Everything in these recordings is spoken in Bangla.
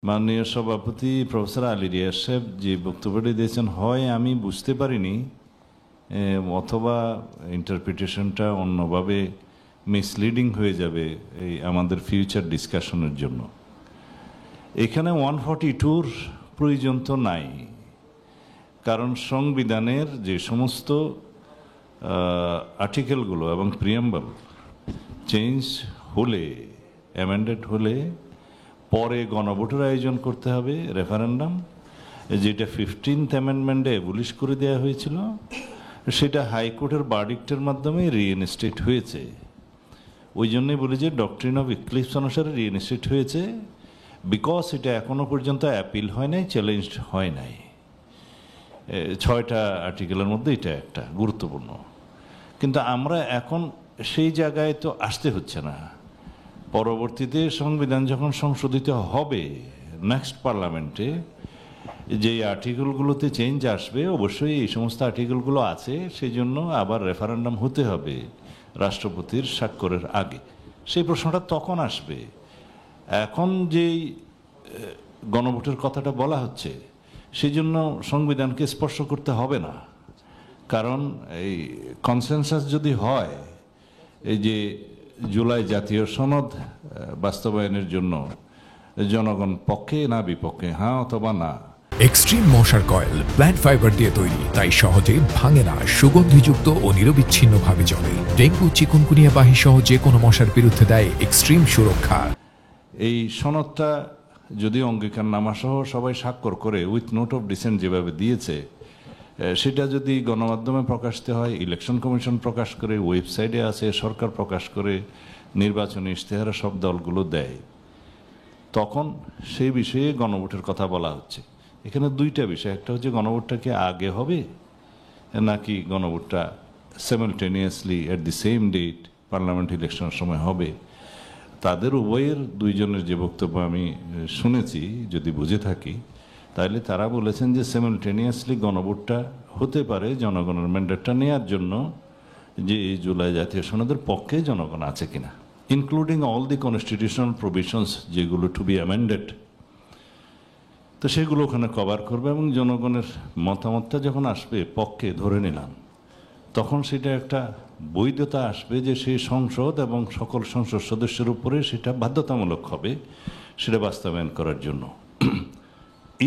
মাননীয় সভাপতি প্রফেসর আলী রিয়াজ সাহেব যে বক্তব্যটি দিয়েছেন, হয় আমি বুঝতে পারিনি অথবা ইন্টারপ্রিটেশনটা অন্যভাবে মিসলিডিং হয়ে যাবে এই আমাদের ফিউচার ডিসকাশনের জন্য। এখানে 142-র প্রয়োজন তো নাই, কারণ সংবিধানের যে সমস্ত আর্টিকেলগুলো এবং প্রিয়াম্বল চেঞ্জ হলে, অ্যামেন্ডেড হলে পরে গণভোটের আয়োজন করতে হবে, রেফারেন্ডাম, যেটা 15th অ্যামেন্ডমেন্টে অ্যাবলিশ করে দেওয়া হয়েছিল, সেটা হাইকোর্টের ভার্ডিক্টের মাধ্যমে রিইনস্টেট হয়েছে। ওই জন্যই বলি যে ডক্ট্রিন অফ ইক্লিপস অনুসারে রিইনস্টেট হয়েছে, বিকজ এটা এখনো পর্যন্ত অ্যাপিল হয় নাই, চ্যালেঞ্জড হয় নাই। 6টা আর্টিকেলের মধ্যে এটা একটা গুরুত্বপূর্ণ। কিন্তু আমরা এখন সেই জায়গায় তো আসতে হচ্ছে না। পরবর্তীতে সংবিধান যখন সংশোধিত হবে নেক্সট পার্লামেন্টে, যে আর্টিকেলগুলোতে চেঞ্জ আসবে, অবশ্যই এই সমস্ত আর্টিকেলগুলো আছে, সেই জন্য আবার রেফারেন্ডাম হতে হবে রাষ্ট্রপতির স্বাক্ষরের আগে। সেই প্রশ্নটা তখন আসবে। এখন যেই গণভোটের কথাটা বলা হচ্ছে, সেই জন্য সংবিধানকে স্পর্শ করতে হবে না। কারণ এই কনসেনসাস যদি হয়, এই যে জুলাই জাতীয় সনদ বাস্তবায়নের জন্য জনগণ পক্ষে না বিপক্ষে, হ্যাঁ অথবা না। এক্সট্রিম মশার কয়েল প্ল্যান্ট ফাইবার দিয়ে তৈরি, তাই সহজে ভাঙে না, সুগন্ধিযুক্ত ও নিরবিচ্ছিন্নভাবে জ্বলে। ডেঙ্গু, চিকুনগুনিয়া বাহি সহ যে কোনো মশার বিরুদ্ধে দেয় এক্সট্রিম সুরক্ষা। এই সনদটা যদি অঙ্গীকারনামা সহ সবাই স্বাক্ষর করে উইথ নোট অফ ডিসেন্ট যেভাবে দিয়েছে, সেটা যদি গণমাধ্যমে প্রকাশিত হয়, ইলেকশন কমিশন প্রকাশ করে, ওয়েবসাইটে আছে, সরকার প্রকাশ করে, নির্বাচনী ইশতেহারে সব দলগুলো দেয়, তখন সেই বিষয়ে গণভোটের কথা বলা হচ্ছে। এখানে দুইটা বিষয়, একটা হচ্ছে গণভোটটা কি আগে হবে নাকি গণভোটটা simultaneously at the same date parliament ইলেকশনের সময় হবে। তাদের উভয়ের দুইজনের যে বক্তব্য আমি শুনেছি, যদি বুঝে থাকি, তাহলে তারা বলেছেন যে সাইমালটেনিয়াসলি গণভোটটা হতে পারে জনগণের ম্যান্ডেটটা নেওয়ার জন্য, যে এই জুলাই জাতীয় সনদের পক্ষে জনগণ আছে কিনা, including all the constitutional provisions যেগুলো টু বি অ্যামেন্ডেড। তো সেগুলো ওখানে কভার করবে এবং জনগণের মতামতটা যখন আসবে পক্ষে, ধরে নিলাম, তখন সেটা একটা বৈধতা আসবে যে সেই সংসদ এবং সকল সংসদ সদস্যের উপরে সেটা বাধ্যতামূলক হবে সেটা বাস্তবায়ন করার জন্য।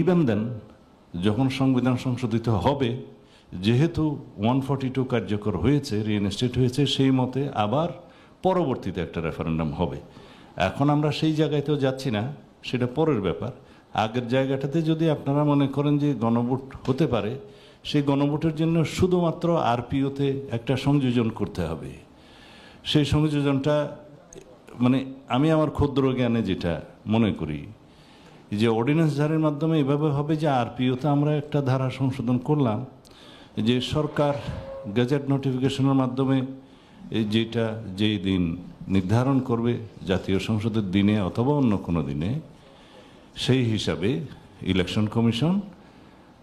ইভেন দেন যখন সংবিধান সংশোধিত হবে, যেহেতু 142 কার্যকর হয়েছে, রিইনস্টেট হয়েছে, সেই মতে আবার পরবর্তীতে একটা রেফারেন্ডাম হবে। এখন আমরা সেই জায়গাতেও যাচ্ছি না, সেটা পরের ব্যাপার। আগের জায়গাটাতে যদি আপনারা মনে করেন যে গণভোট হতে পারে, সেই গণভোটের জন্য শুধুমাত্র আরপিওতে একটা সংযোজন করতে হবে। সেই সংযোজনটা মানে আমি আমার ক্ষুদ্র জ্ঞানে যেটা মনে করি, যে অর্ডিন্যান্স জারির মাধ্যমে এভাবে হবে যে আরপিওতে আমরা একটা ধারা সংশোধন করলাম, যে সরকার গেজেট নোটিফিকেশনের মাধ্যমে যেটা যেই দিন নির্ধারণ করবে জাতীয় সংসদের দিনে অথবা অন্য কোনো দিনে, সেই হিসাবে ইলেকশন কমিশন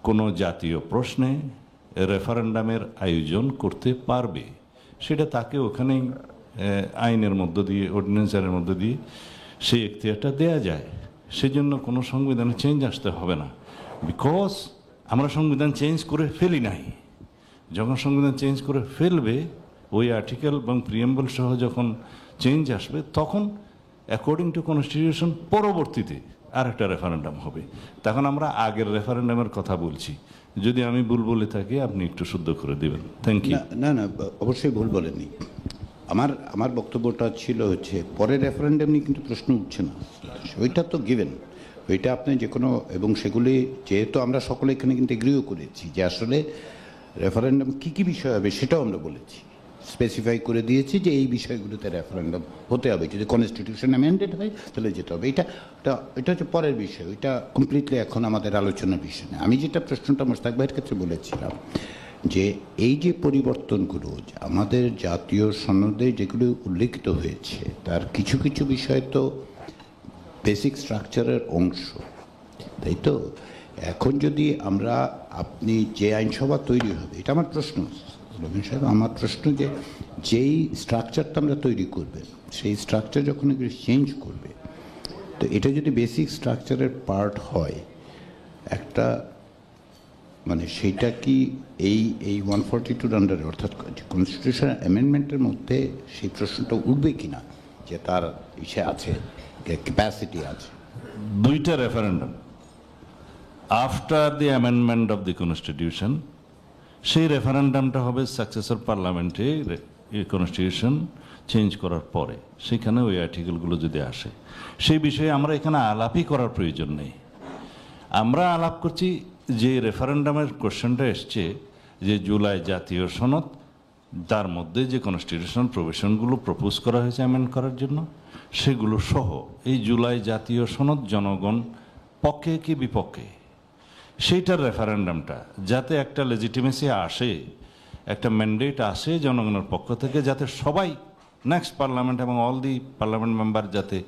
কোনো জাতীয় প্রশ্নে রেফারেন্ডামের আয়োজন করতে পারবে। সেটা তাকে ওখানেই আইনের মধ্য দিয়ে, অর্ডিন্যান্সের মধ্য দিয়ে সেই এখতিয়ারটা দেয়া যায়। সেজন্য কোনো সংবিধানে চেঞ্জ আসতে হবে না, বিকজ আমরা সংবিধান চেঞ্জ করে ফেলি নাই। যখন সংবিধান চেঞ্জ করে ফেলবে, ওই আর্টিকেল এবং প্রিয়াম্বল সহ যখন চেঞ্জ আসবে, তখন অ্যাকর্ডিং টু কনস্টিটিউশন পরবর্তীতে আর একটা রেফারেন্ডাম হবে। তখন আমরা আগের রেফারেন্ডামের কথা বলছি। যদি আমি ভুল বলে থাকি আপনি একটু শুদ্ধ করে দেবেন। Thank you. না, অবশ্যই ভুল বলেননি। আমার বক্তব্যটা ছিল হচ্ছে পরের রেফারেন্ডাম নিয়ে কিন্তু প্রশ্ন উঠছে না, ওইটা তো গিভেন, ওইটা আপনি যে কোনো, এবং সেগুলি যেহেতু আমরা সকলে এখানে কিন্তু এগ্রিও করেছি যে আসলে রেফারেন্ডাম কী কী বিষয় হবে সেটাও আমরা বলেছি, স্পেসিফাই করে দিয়েছি যে এই বিষয়গুলোতে রেফারেন্ডাম হতে হবে। যদি কনস্টিটিউশন অ্যামেন্ডেড হয় তাহলে যেতে হবে। এটা হচ্ছে পরের বিষয়, ওইটা কমপ্লিটলি এখন আমাদের আলোচনার বিষয় না। আমি যেটা প্রশ্নটা মোশতাক ভাইয়ের ক্ষেত্রে বলেছিলাম, যে এই যে পরিবর্তনগুলো আমাদের জাতীয় সনদে যেগুলো উল্লেখিত হয়েছে, তার কিছু কিছু বিষয় তো বেসিক স্ট্রাকচারের অংশ, তাই তো? এখন যদি আপনি যে আইনসভা তৈরি হবে, এটা আমার প্রশ্ন রবীন্দ্র সাহেব, আমার প্রশ্ন যে যেই স্ট্রাকচারটা আমরা তৈরি করবে, সেই স্ট্রাকচার যখন এগুলো চেঞ্জ করবে, তো এটা যদি বেসিক স্ট্রাকচারের পার্ট হয় একটা মানে সেইটা কি এই 142 আন্ডারে অর্থাৎ কনস্টিটিউশন অ্যামেন্ডমেন্টের মধ্যে সেই প্রশ্নটা উঠবে কিনা যে তার ইসে আছে, ক্যাপাসিটি আছে? দুইটা referendum after the amendment of the constitution, সেই রেফারেন্ডামটা হবে সাকসেসর পার্লামেন্টে কনস্টিটিউশন চেঞ্জ করার পরে, সেখানে ওই আর্টিকেলগুলো যদি আসে, সেই বিষয়ে আমরা এখানে আলাপই করার প্রয়োজন নেই। আমরা আলাপ করছি যে রেফারেন্ডামের কোশ্চেনটা এসছে যে জুলাই জাতীয় সনদ, তার মধ্যে যে কনস্টিটিউশনাল প্রভিশনগুলো প্রপোজ করা হয়েছে অ্যামেন্ড করার জন্য, সেগুলো সহ এই জুলাই জাতীয় সনদ জনগণ পক্ষে কি বিপক্ষে, সেইটার রেফারেন্ডামটা যাতে একটা লেজিটিমেসি আসে, একটা ম্যান্ডেট আসে জনগণের পক্ষ থেকে, যাতে সবাই নেক্সট পার্লামেন্ট এবং অল দি পার্লামেন্ট মেম্বার যাতে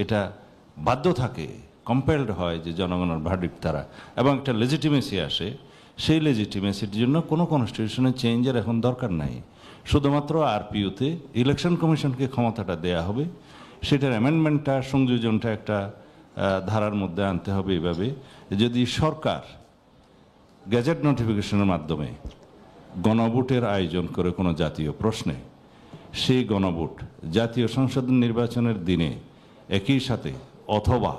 এটা বাধ্য থাকে, কম্পেলড হয় যে জনগণের ভার্ডিক্ট তারা, এবং একটা লেজিটিমেসি আসে। সেই লেজিটিমেসির জন্য কোনো কনস্টিটিউশনের চেঞ্জের এখন দরকার নাই, শুধুমাত্র আরপিওতে ইলেকশন কমিশনকে ক্ষমতাটা দেয়া হবে, সেটার অ্যামেন্ডমেন্টটা সংযোজনটা একটা ধারার মধ্যে আনতে হবে। এভাবে যদি সরকার গ্যাজেট নোটিফিকেশনের মাধ্যমে গণভোটের আয়োজন করে কোনো জাতীয় প্রশ্নে, সেই গণভোট জাতীয় সংসদ নির্বাচনের দিনে একই সাথে অথবা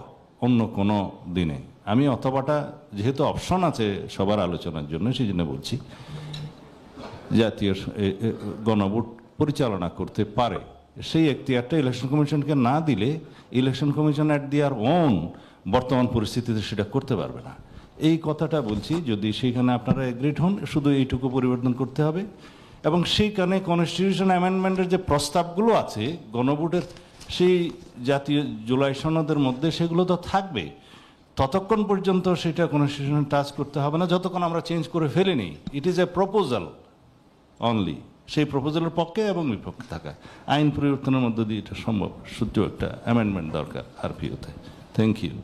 অন্য কোনো দিনে, আমি অথবাটা যেহেতু অপশন আছে সবার আলোচনার জন্য সেই জন্য বলছি, জাতীয় গণভোট পরিচালনা করতে পারে, সেই এখতিয়ারটা ইলেকশন কমিশনকে না দিলে ইলেকশন কমিশন অ্যাট দিয়ার ওন বর্তমান পরিস্থিতিতে সেটা করতে পারবে না। এই কথাটা বলছি, যদি সেইখানে আপনারা এগ্রিড হন, শুধু এইটুকু পরিবর্তন করতে হবে। এবং সেইখানে কনস্টিটিউশন অ্যামেন্ডমেন্টের যে প্রস্তাবগুলো আছে গণভোটের, সেই জাতীয় জুলাই সনদের মধ্যে সেগুলো তো থাকবে, ততক্ষণ পর্যন্ত সেটা কনস্টিটিউশন টাচ করতে হবে না যতক্ষণ আমরা চেঞ্জ করে ফেলিনি। It is a proposal only, সেই প্রপোজালের পক্ষে এবং বিপক্ষে থাকা আইন পরিবর্তনের মধ্য দিয়ে এটা সম্ভব। শুধু একটা অ্যামেন্ডমেন্ট দরকার আরপিওতে। Thank you.